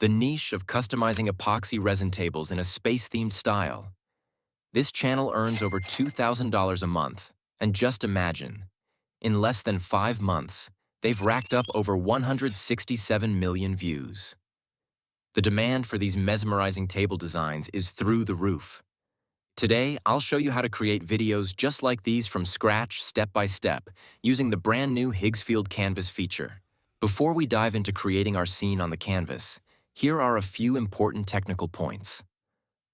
The niche of customizing epoxy resin tables in a space-themed style. This channel earns over $2,000 a month, and just imagine, in less than 5 months, they've racked up over 167 million views. The demand for these mesmerizing table designs is through the roof. Today, I'll show you how to create videos just like these from scratch, step by step, using the brand new Higgsfield Canvas feature. Before we dive into creating our scene on the canvas, here are a few important technical points.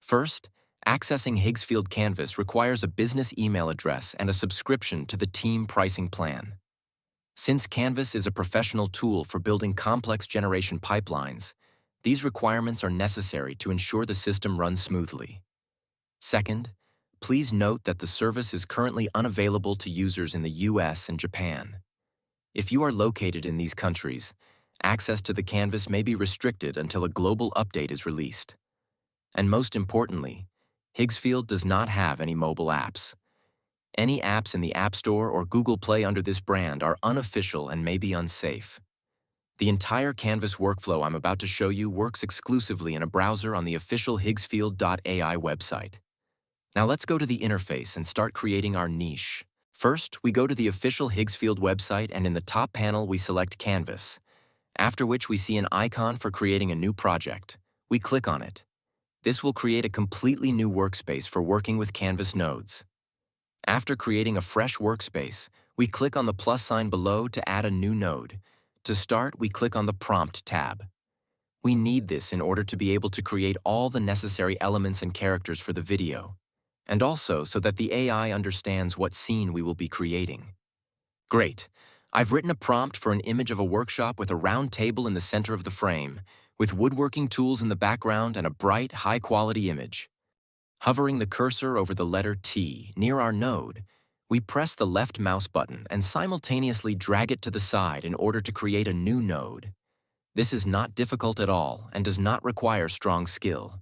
First, accessing Higgsfield Canvas requires a business email address and a subscription to the team pricing plan. Since Canvas is a professional tool for building complex generation pipelines, these requirements are necessary to ensure the system runs smoothly. Second, please note that the service is currently unavailable to users in the US and Japan. If you are located in these countries, access to the Canvas may be restricted until a global update is released. And most importantly, Higgsfield does not have any mobile apps. Any apps in the App Store or Google Play under this brand are unofficial and may be unsafe. The entire Canvas workflow I'm about to show you works exclusively in a browser on the official Higgsfield.ai website. Now let's go to the interface and start creating our niche. First, we go to the official Higgsfield website, and in the top panel we select Canvas, after which we see an icon for creating a new project. We click on it. This will create a completely new workspace for working with Canvas nodes. After creating a fresh workspace, we click on the plus sign below to add a new node. To start, we click on the Prompt tab. We need this in order to be able to create all the necessary elements and characters for the video, and also so that the AI understands what scene we will be creating. Great! I've written a prompt for an image of a workshop with a round table in the center of the frame, with woodworking tools in the background and a bright, high-quality image. Hovering the cursor over the letter T near our node, we press the left mouse button and simultaneously drag it to the side in order to create a new node. This is not difficult at all and does not require strong skill.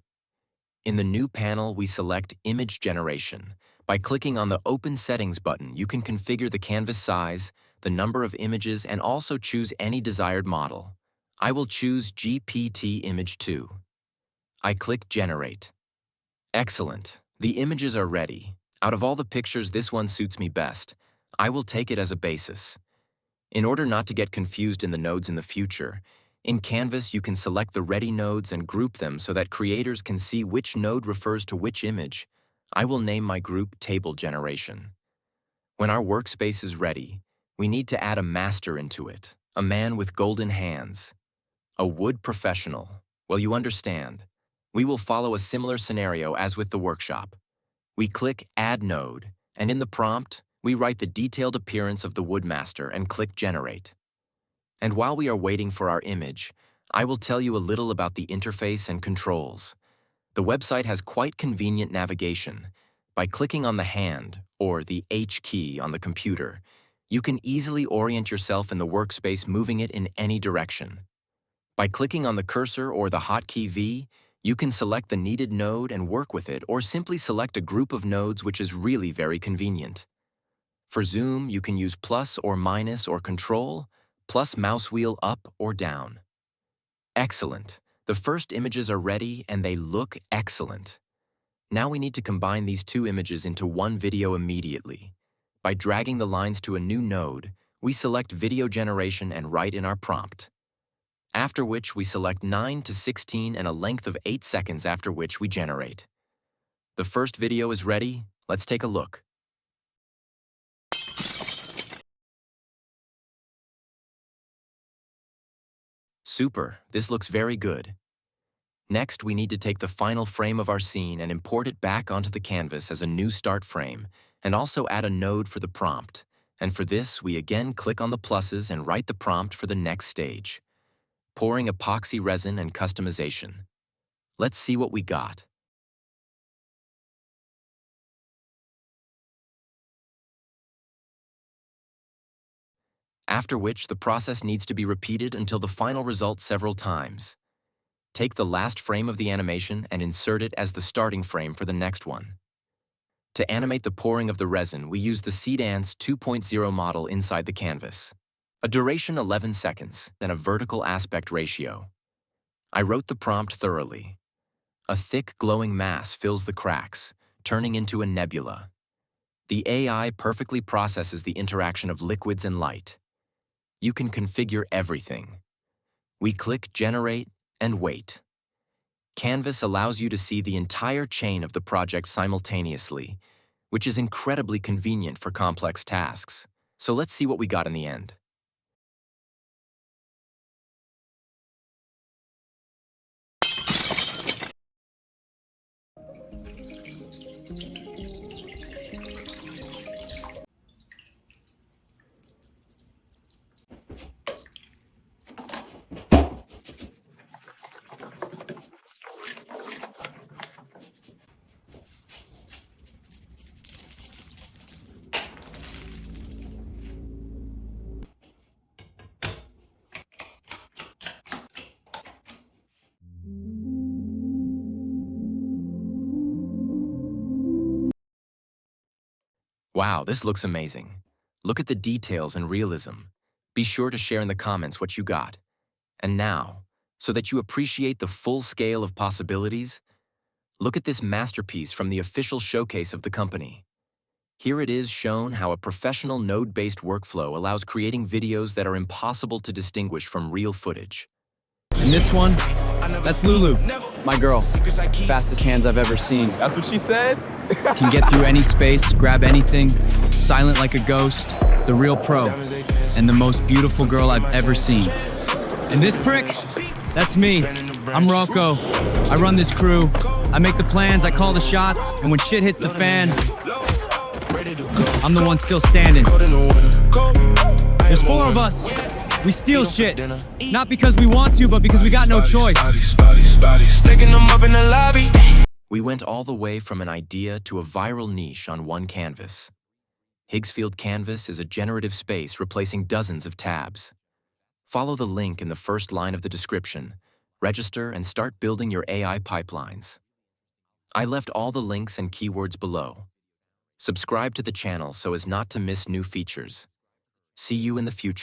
In the new panel, we select Image Generation. By clicking on the Open Settings button, you can configure the canvas size, the number of images, and also choose any desired model. I will choose GPT Image 2. I click Generate. Excellent. The images are ready. Out of all the pictures, this one suits me best. I will take it as a basis. In order not to get confused in the nodes in the future, in Canvas you can select the ready nodes and group them so that creators can see which node refers to which image. I will name my group Table Generation. When our workspace is ready, we need to add a master into it, a man with golden hands. A wood professional. Well, you understand. We will follow a similar scenario as with the workshop. We click Add Node, and in the prompt, we write the detailed appearance of the Woodmaster and click Generate. And while we are waiting for our image, I will tell you a little about the interface and controls. The website has quite convenient navigation. By clicking on the hand, or the H key on the computer, you can easily orient yourself in the workspace, moving it in any direction. By clicking on the cursor or the hotkey V, you can select the needed node and work with it, or simply select a group of nodes, which is really very convenient. For zoom, you can use plus or minus or control, plus mouse wheel up or down. Excellent. The first images are ready and they look excellent. Now we need to combine these two images into one video immediately. By dragging the lines to a new node, we select Video Generation and write in our prompt. After which we select 9 to 16 and a length of 8 seconds, after which we generate. The first video is ready. Let's take a look. Super, this looks very good. Next, we need to take the final frame of our scene and import it back onto the canvas as a new start frame, and also add a node for the prompt. And for this, we again click on the pluses and write the prompt for the next stage. Pouring epoxy resin and customization. Let's see what we got. After which, the process needs to be repeated until the final result several times. Take the last frame of the animation and insert it as the starting frame for the next one. To animate the pouring of the resin, we use the Seedance 2.0 model inside the canvas. A duration 11 seconds, then a vertical aspect ratio. I wrote the prompt thoroughly. A thick, glowing mass fills the cracks, turning into a nebula. The AI perfectly processes the interaction of liquids and light. You can configure everything. We click Generate and wait. Canvas allows you to see the entire chain of the project simultaneously, which is incredibly convenient for complex tasks. So let's see what we got in the end. Wow, this looks amazing. Look at the details and realism. Be sure to share in the comments what you got. And now, so that you appreciate the full scale of possibilities, look at this masterpiece from the official showcase of the company. Here it is shown how a professional node-based workflow allows creating videos that are impossible to distinguish from real footage. And this one, that's Lulu, my girl. Fastest hands I've ever seen. That's what she said? Can get through any space, grab anything, silent like a ghost, the real pro, and the most beautiful girl I've ever seen. And this prick, that's me. I'm Rocco. I run this crew. I make the plans, I call the shots, and when shit hits the fan, I'm the one still standing. There's 4 of us. We steal shit, not because we want to, but because we got no choice. We went all the way from an idea to a viral niche on one canvas. Higgsfield Canvas is a generative space replacing dozens of tabs. Follow the link in the first line of the description, register, and start building your AI pipelines. I left all the links and keywords below. Subscribe to the channel so as not to miss new features. See you in the future.